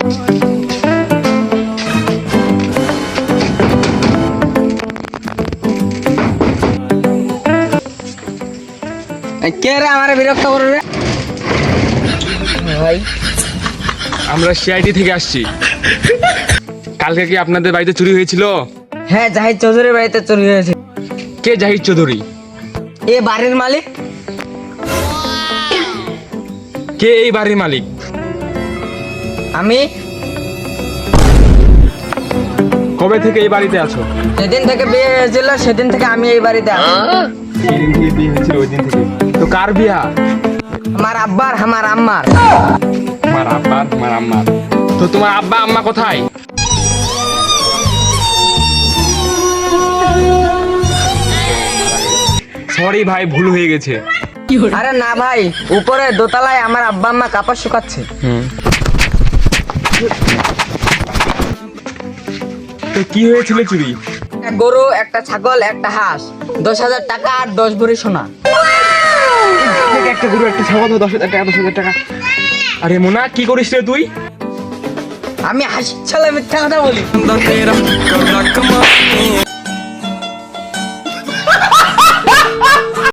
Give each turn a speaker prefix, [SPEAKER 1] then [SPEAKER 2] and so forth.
[SPEAKER 1] কে রে আমারে বিরক্ত করবে? ভাই
[SPEAKER 2] আমরা সিআইডি থেকে আসছি। কালকে কি আপনাদের বাড়িতে চুরি হয়েছিল?
[SPEAKER 1] হ্যাঁ, জাহিদ চৌধুরীর বাড়িতে চুরি হয়েছে।
[SPEAKER 2] কে জাহিদ চৌধুরী?
[SPEAKER 1] এ বাড়ির মালিক।
[SPEAKER 2] কে এই বাড়ির মালিক?
[SPEAKER 1] আমি।
[SPEAKER 2] কবে থেকে এই বাড়িতে আছো?
[SPEAKER 1] যেদিন থেকে বিয়ে হয়েছিল সেদিন থেকে আমি এই বাড়িতে আছি।
[SPEAKER 2] সেদিন থেকে বিয়ে হয়েছিল ওই দিন থেকে। তো কার বিয়া?
[SPEAKER 1] আমার আব্বার, আমার আম্মার।
[SPEAKER 2] আমার আব্বা, আমার আম্মা। তো তোমার আব্বা আম্মা কোথায়? সরি ভাই, ভুল হয়ে গেছে।
[SPEAKER 1] আরে না ভাই, উপরে দোতলায় আমার আব্বা আম্মা কাপড় শুকাচ্ছে।
[SPEAKER 2] তো কি হয়েছিল চুরি?
[SPEAKER 1] একটা গরু, একটা ছাগল, একটা হাঁস, 10,000 টাকা আর 10 ভরি সোনা।
[SPEAKER 2] একটা গরু, একটা ছাগল, 10,000 টাকা, 10,000 টাকা। আরে মোনা, কি করিস রে তুই?
[SPEAKER 1] আমি হাসি ছাড়া মিথ্যা কথা বলি।